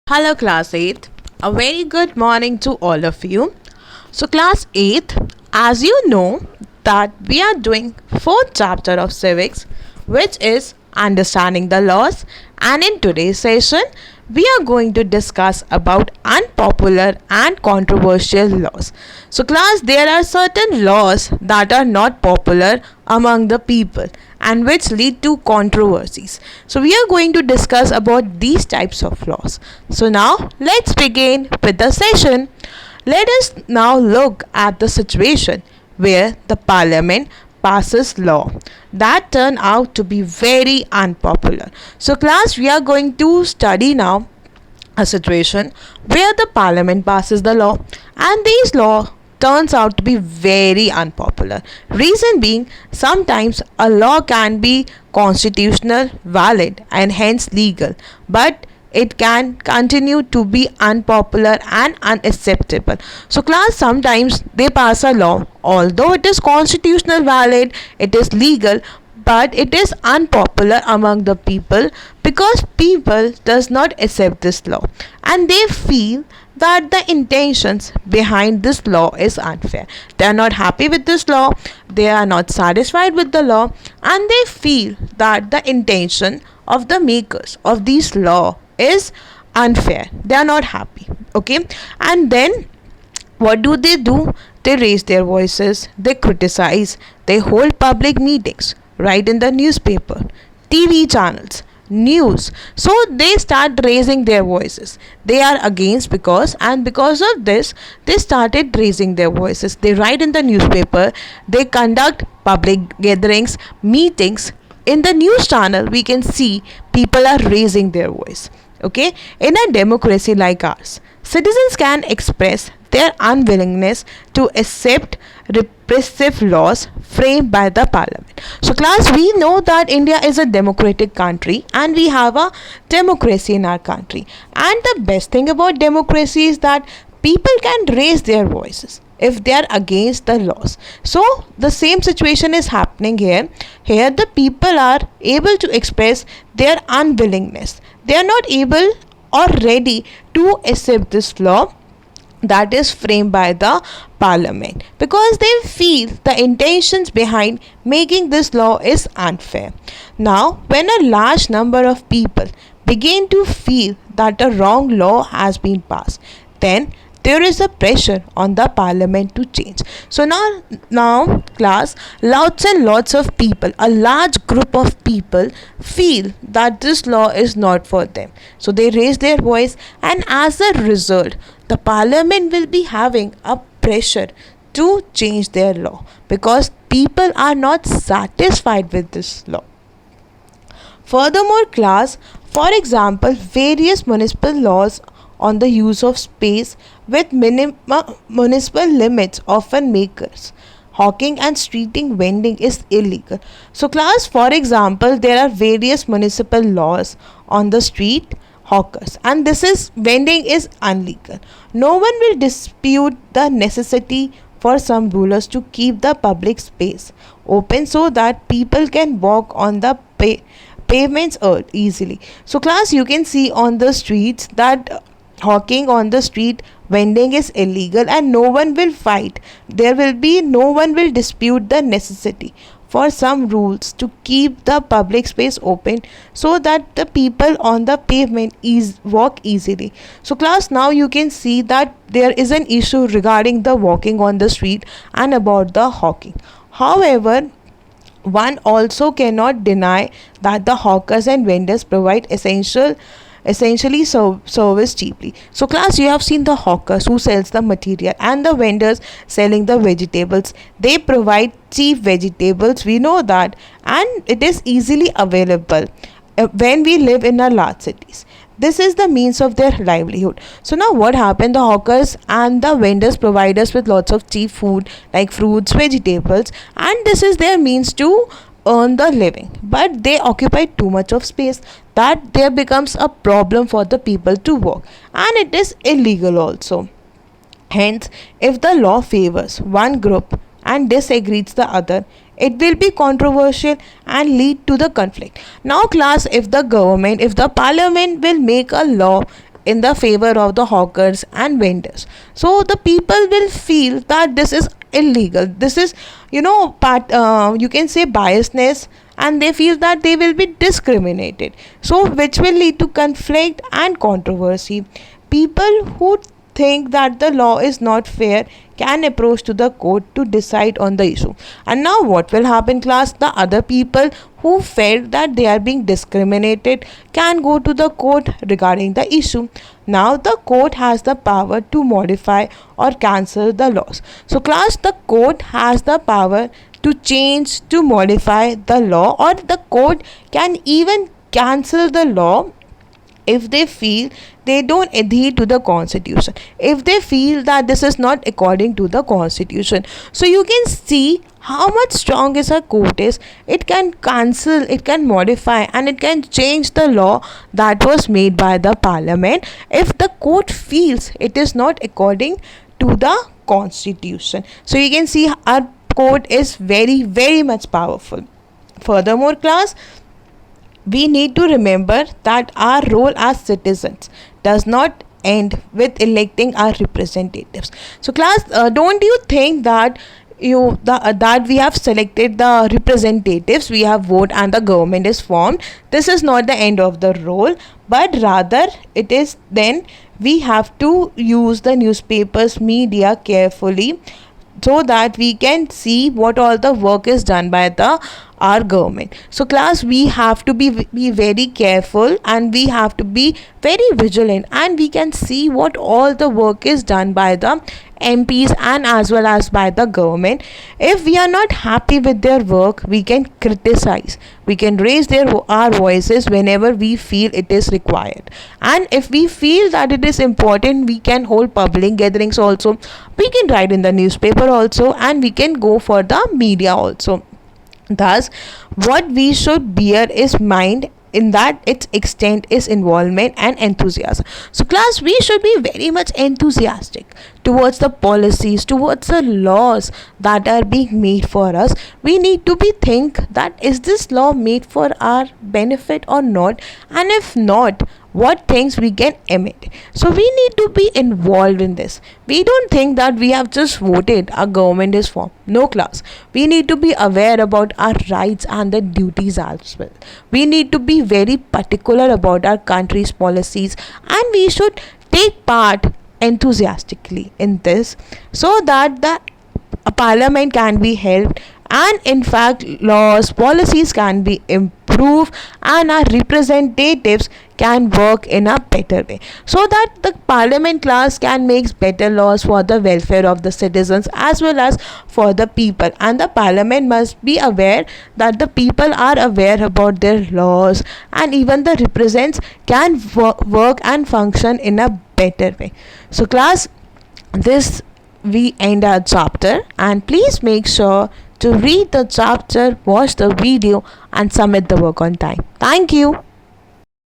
Hello, class 8th. A very good morning to all of you. So, class 8th, as you know, that we are doing fourth chapter of civics, which is understanding the laws. And in today's session, we are going to discuss about unpopular and controversial laws. So, class, there are certain laws that are not popular among the people and which lead to controversies. So we are going to discuss about these types of laws. So now let's begin with the session. Let us now look at the situation where the parliament passes law that turn out to be very unpopular. So class, we are going to study now a situation where the parliament passes the law and these law turns out to be very unpopular. Reason being, sometimes a law can be constitutional, valid, and hence legal, but it can continue to be unpopular and unacceptable. So class, sometimes they pass a law although it is constitutional valid, it is legal, but it is unpopular among the people because people does not accept this law and they feel that the intentions behind this law is unfair. They are not happy with this law, they are not satisfied with the law, and they feel that the intention of the makers of this law is unfair. They are not happy. Okay, and then what do? They raise their voices, they criticize, they hold public meetings, write in the newspaper, TV channels, news. So they start raising their voices. They are against because of this they started raising their voices. They write in the newspaper, they conduct public gatherings, meetings. In the news channel we can see people are raising their voice. Okay, in a democracy like ours, citizens can express their unwillingness to accept repressive laws framed by the parliament. So class, we know that India is a democratic country and we have a democracy in our country, and the best thing about democracy is that people can raise their voices if they are against the laws. So the same situation is happening here the people are able to express their unwillingness. They are not able or ready to accept this law that is framed by the parliament because they feel the intentions behind making this law is unfair. Now when a large number of people begin to feel that a wrong law has been passed, then there is a pressure on the parliament to change. So now class, lots and lots of people, a large group of people feel that this law is not for them. So they raise their voice, and as a result, the parliament will be having a pressure to change their law because people are not satisfied with this law. Furthermore, class, for example, various municipal laws on the use of space with municipal limits often makers hawking and streeting vending is illegal. So class, for example, there are various municipal laws on the street hawkers, and this is vending is illegal. No one will dispute the necessity for some rulers to keep the public space open so that people can walk on the pavements easily. So class, you can see on the streets that hawking on the street vending is illegal and no one will fight. No one will dispute the necessity for some rules to keep the public space open so that the people on the pavement walk easily. So class, now you can see that there is an issue regarding the walking on the street and about the hawking. However, one also cannot deny that the hawkers and vendors provide essentially service cheaply. So class, you have seen the hawkers who sells the material and the vendors selling the vegetables. They provide cheap vegetables, we know that, and it is easily available when we live in our large cities. This is the means of their livelihood. So now what happened, the hawkers and the vendors provide us with lots of cheap food like fruits, vegetables, and this is their means to earn the living, but they occupy too much of space that there becomes a problem for the people to work, and it is illegal also. Hence, if the law favors one group and disagrees the other, it will be controversial and lead to the conflict. Now class, if the parliament will make a law in the favor of the hawkers and vendors. So the people will feel that this is illegal, this is, you can say biasness, and they feel that they will be discriminated, so which will lead to conflict and controversy. People who think that the law is not fair can approach to the court to decide on the issue. And now what will happen, class? The other people who felt that they are being discriminated can go to the court regarding the issue. Now the court has the power to modify or cancel the laws. So class, the court has the power to change, to modify the law, or the court can even cancel the law if they feel they don't adhere to the constitution, if they feel that this is not according to the constitution. So you can see how much strong is a court is. It can cancel, it can modify, and it can change the law that was made by the parliament if the court feels it is not according to the constitution. So you can see our court is very, very much powerful. Furthermore, class, we need to remember that our role as citizens does not end with electing our representatives. So class, don't you think that that we have selected the representatives, we have voted, and the government is formed, this is not the end of the role, but rather it is then we have to use the newspapers, media carefully, so that we can see what all the work is done by the our government. So class, we have to be very careful, and we have to be very vigilant, and we can see what all the work is done by the MPs and as well as by the government. If we are not happy with their work, we can criticize, we can raise our voices whenever we feel it is required, and if we feel that it is important, we can hold public gatherings also, we can write in the newspaper also, and we can go for the media also. Thus, what we should bear is mind in that its extent is involvement and enthusiasm. So class, we should be very much enthusiastic towards the policies, towards the laws that are being made for us. We need to be think that is this law made for our benefit or not, and if not, what things we can emit. So we need to be involved in this. We don't think that we have just voted, our government is formed. No, class, we need to be aware about our rights and the duties as well. We need to be very particular about our country's policies, and we should take part enthusiastically in this, so that the parliament can be helped, and in fact laws, policies can be improved, and our representatives can work in a better way, so that the parliament class can make better laws for the welfare of the citizens as well as for the people. And the parliament must be aware that the people are aware about their laws, and even the representatives can work and function in a better way. So class, this we end our chapter, and please make sure to read the chapter, watch the video, and submit the work on time. Thank you.